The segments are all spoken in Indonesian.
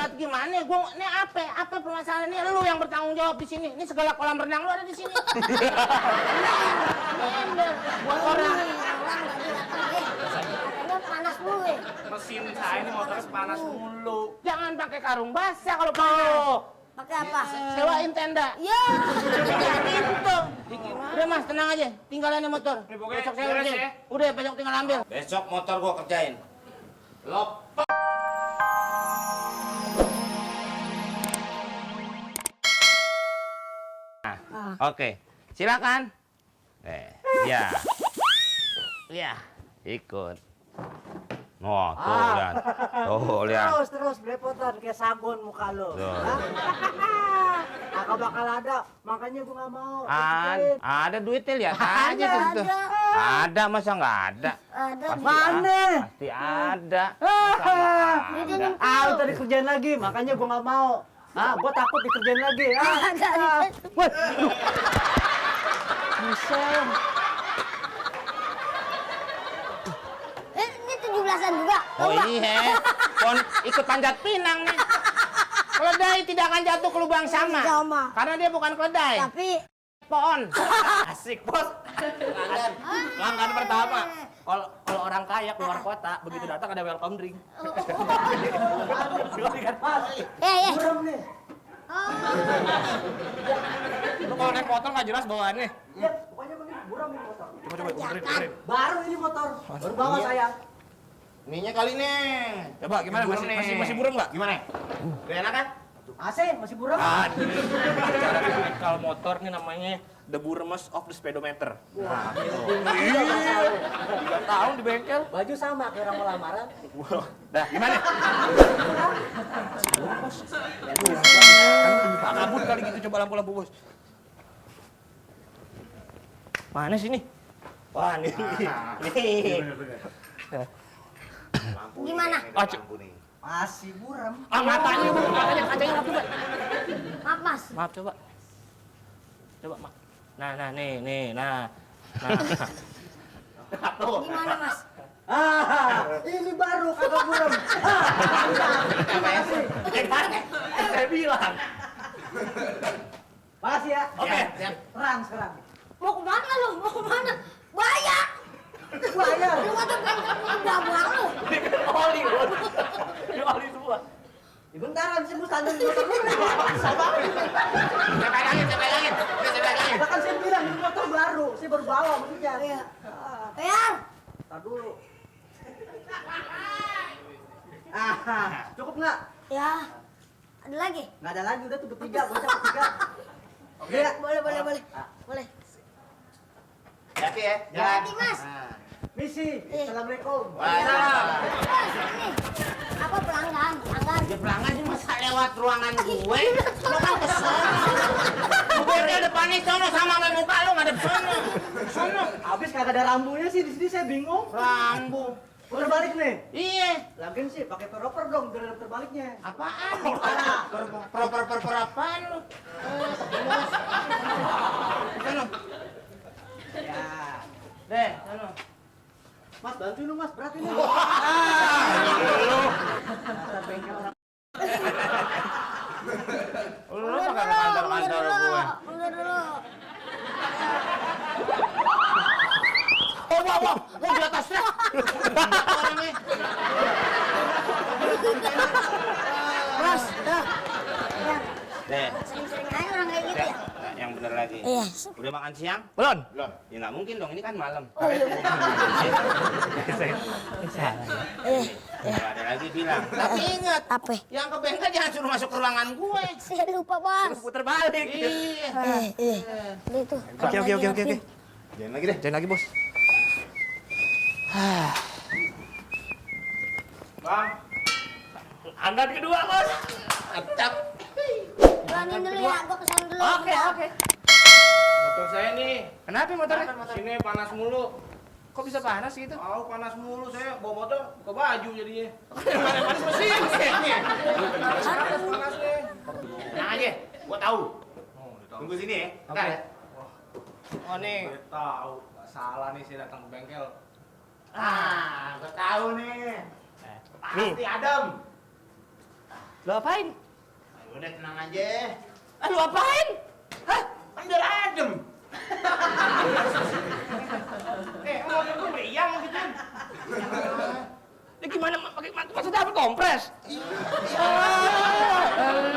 lihat gimana? Ini apa permasalahan ini? Lu yang bertanggung jawab di sini. Ini segala kolam renang lu ada di sini. Ember buat orang. Katanya panas mulu ya. Mesin saya ini motornya panas mulu. Jangan pakai karung basah kalau panas. Pakai apa? Sewain tenda. Ya. Gitu. Udah Mas, tenang aja. Tinggalin ini motor. Pokoknya Besok saya beres kerjain. ya. Udah, besok tinggal ambil. Besok motor gua kerjain. Lop. Oke, silakan. Ya. Ya, ikut. Oh, tuh lihat. Tuh lihat. Terus belepotan kayak sabun muka lo. Tuh. Kagak bakal ada, makanya gua nggak mau. Ada duitnya lihat aja tuh. Ada masa nggak ada? Ada. Mana? Pasti ada. Masa nggak ada? Lu tadi kerjain lagi, makanya gua nggak mau. Gua takut dikerjain lagi. Woi. Buset. Ini 17-an juga. Oh iya, ikut panjat pinang nih. Keledai tidak akan jatuh ke lubang sama. Karena dia bukan keledai. Tapi Pohon. Asik, Bos. Langgan pertama. Kalau orang kaya keluar kota, begitu datang ada welcome drink. ya. Buram nih. Lu kalau naik motor nggak jelas bawaannya. Iya, pokoknya begini, buram ini motor. Coba benerin. Baru ini motor, baru bawa saya. Ininya kali nih. Coba gimana? Masih buram nggak? Gimana? Udah enak kan? AC masih buram. Aduh. Cara tipikal motor nih namanya the burmest of the speedometer. Wah, Iya. 3 tahun di bengkel. baju sama kayak orang mau lamaran. Dah, gimana? Pak kabut kali gitu, coba lampu-lampu, Bos. Mana sih nih? Wah, nih. Nih. Gimana? Masih buram. Matanya, Bu. Matanya kacanya lap coba. Maaf Mas. Maaf, coba. Coba, Mak. Nah, nih. Nah. Tuh. Gimana Mas? Ini baru kagak buram. Makasih. Saya bilang. Makasih ya. Oke. Terang sekarang. Mau kemana lu? Mau kemana? Bahaya. Bayar. Lu kata bengkel buang lu. Ini kan oli, Bos. Ini oli semua. Ya bentaran sih gue standar motor lu. Saya pegangin. Lah kan saya bilang ini motor baru, saya baru bawa maksudnya. Iya. Bayar. Tar dulu. Cukup nggak? Ya. Ada lagi? Nggak ada lagi, udah tuh bertiga, gue cabut 3. Oke ya? Boleh. Hati ya. Jadi Mas. Misi, Assalamualaikum. Waalaikumsalam. Ini. Apa pelanggan? Ya pelanggan sih masa lewat ruangan gue. Lo kan kesana. Mobilnya depannya sono sama muka lo ngadep sono. Habis kagak ada rambunya sih di sini, saya bingung. Rambu. Putar balik nih. Iya. Lagian sih pakai proper dong biar ada terbaliknya. Apaan? Per apaan lu? Sono. Ya. Deh, sono. Mas bantuin lu Mas, berat ini. Dasar bengkel orang. Lu pakai kantor-kantor gue. Mundur dulu. Wah, di atasnya. Orangnya. Mas, dah. Ya. Deh, Sering-sering aja orang kayak gitu ya. yang bener lagi. Iya. Udah makan siang? Belum. Belum. Ya nggak mungkin dong, ini kan malam. Oh iya. Kalau ada lagi bilang. Tapi ingat, Apa? yang ke bengkel jangan suruh masuk ke ruangan gue. Saya lupa Mas. Puter balik. Iya. Itu. Oke. Jangan lagi deh. Jangan lagi, Bos. Bang. Angkat kedua, Bos. Mantap. Pulangin dulu ya, gua kesana dulu. Oke. Motor saya nih. Kenapa motornya? Sini panas mulu. Kok bisa panas gitu? Oh, panas mulu saya bawa motor ke baju jadinya. Panas mesin. Panas-panasnya. Tenang aja, gua tahu. Tunggu sini ya. Oke. Oh, nih. Gue tahu. Nggak salah nih saya datang ke bengkel. Gua tahu nih. Pasti Adam. Lu apain? Udah tenang aja. Lu apain? Hah? Kan biar adem. Motor gue meriang gitu. Ini gimana maksudnya apa kompres?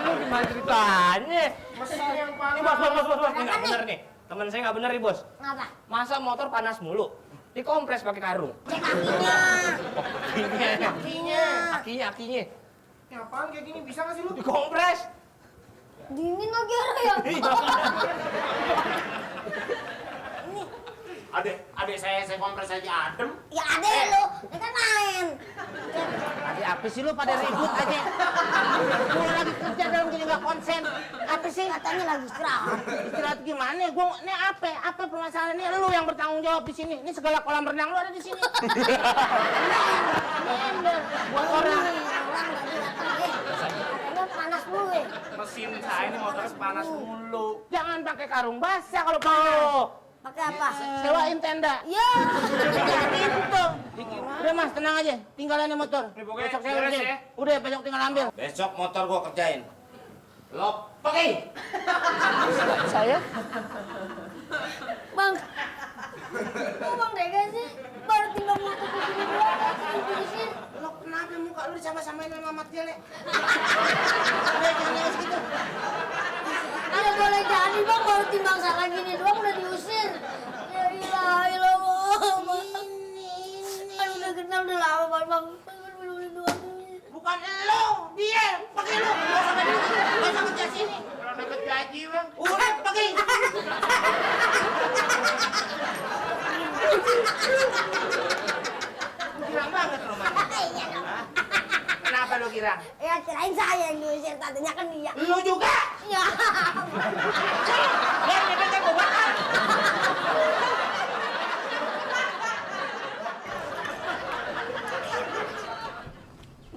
Lu gimana ceritanya? Mesin yang Ini panas. bos, ini nggak bener nih. Temen saya nggak bener nih bos. Ngapa? Masa motor panas mulu? Dikompres pakai karung. Cek kakinya. Akinya. Ini apaan kayak gini? Bisa nggak sih lu? Dikompres. Dingin lagi orang ya. Adik saya kompres aja adem. Ya ada lu. Ini kan main. Adik apa sih lu pada ribut aja? Gua lagi kerja dalam gini nggak konsen. Apa sih? Katanya lagi istirahat. Istirahat gimana? Gua ini apa permasalahannya? Lu yang bertanggung jawab di sini. Ini segala kolam renang lu ada di sini. Ember. Buat orang. Orang lagi datang. Katanya panas mulu ya. Mesin saya ini motornya panas mulu. Jangan pakai karung basah kalau panas. Pakai apa? Sewain tenda. Ya. Itu. Udah Mas, tenang aja. Tinggalannya motor. Ini pokoknya Besok saya beres kerjain. ya. Udah, besok tinggal ambil. Besok motor gua kerjain. Lo pakai. Saya? Bang. Kok Bang Dega sih? Baru timbang motor begini doang. Diputusin. Lo kenapa muka lu disama-samain sama Mamat Jele? Udah, jangan nangis gitu. Ada boleh jadi Bang, baru timbang salah gini doang udah diusir. Ya ilah Bang. Kan udah kenal udah lama Bang. Bukan lo, dia. Pakai lu. Gak usah kerja sini. Kalau dapet gaji, Bang. Udah, pakai. Girang banget rumahnya. Iya dong. Kenapa lu girang? Ya kirain saya yang diusir, tadinya kan dia. Lu juga. Ya. Biar bebeknya gua bakar.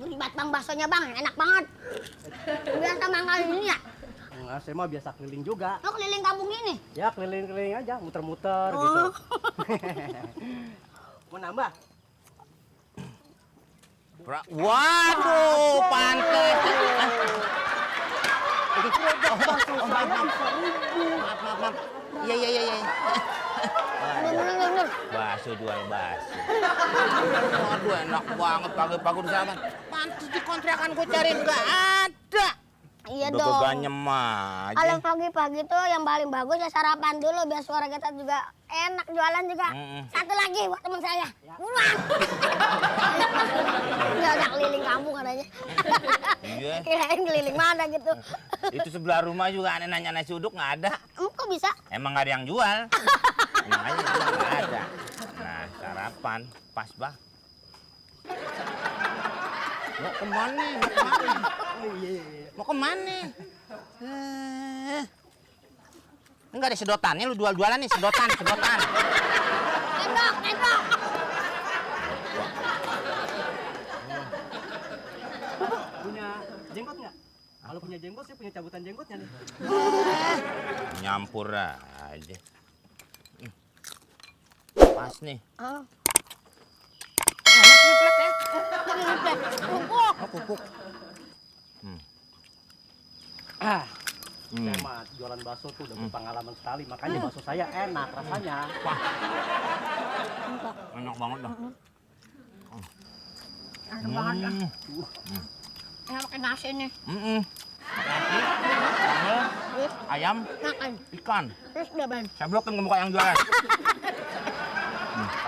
Libat Bang baksonya Bang, enak banget. Biasa mangkal ini ya? Enggak, saya mah biasa keliling juga. Lo keliling kampung ini? Ya keliling-keliling aja, muter-muter Oh. gitu. Mau nambah? Waduh, pantes. Maaf. Iya. Bener. Bakso jual bakso. Aduh, enak banget pagi-pagi di sana. Pantes di kontrakan gue cari nggak ada. Iya Udah dong. geganyem aja. Kalau pagi-pagi tuh yang paling bagus ya sarapan dulu biar suara kita juga enak, jualan juga. Satu lagi buat teman saya. Buruan. Dia udah keliling kampung katanya. Iya. Kirain keliling mana gitu. Itu sebelah rumah juga aneh nanya nasi uduk nggak ada. Kok bisa? Emang nggak ada yang jual. Makanya juga nggak ada. Nah, sarapan pas bah. Mau kemana? Mau kemana? Enggak ada sedotannya, lu jual-jualan nih, sedotan. Nendok. Punya jenggot nggak? Kalau punya jenggot sih punya cabutan jenggotnya nih. Nyampur aja. Pas nih. Oh. Enak nih plek ya. Empuk. Oh, pupuk. Saya mah jualan bakso tuh udah berpengalaman sekali, makanya bakso saya enak rasanya. Enak banget dah. Enak banget dah. Enak pakai nasi nih. Nasi, sambal, ayam, Makan. ikan. Terus udah ban. Saya blokin ke muka yang jualan.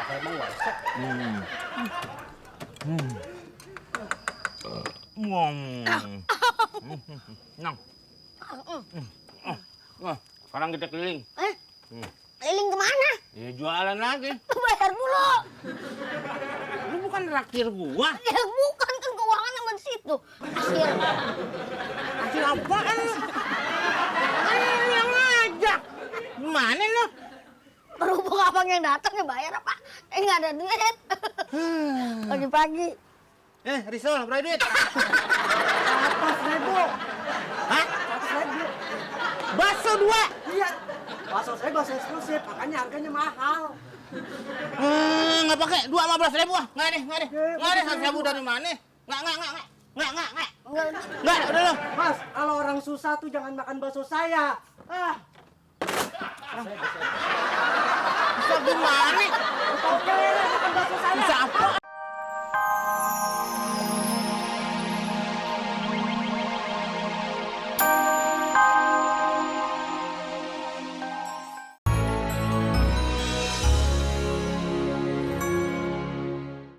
Saya emang wasek. Nang. Wah, sekarang kita keliling. Keliling kemana? Ya jualan lagi. Bayar dulu. Lu bukan raktir gua. Ya bukan kan keuangan sama di situ. Akhir. Raktir apaan lu? Kan lu yang ngajak. Gimana lu? Berhubung abang yang datang ya bayar apa? Nggak ada duit. Pagi-pagi. Rizal, berapa duit? 100.000. Hah? 100.000. Bakso 2. Iya. Bakso saya bakso eksklusif, makanya harganya mahal. Nggak pakai 2 15.000 ah. Nggak deh. 100.000 dari mana? Nggak. Nggak. Enggak. Nggak, udah lo. Mas, kalau orang susah tuh jangan makan bakso saya. Bisa gimana? Tahu cewek makan bakso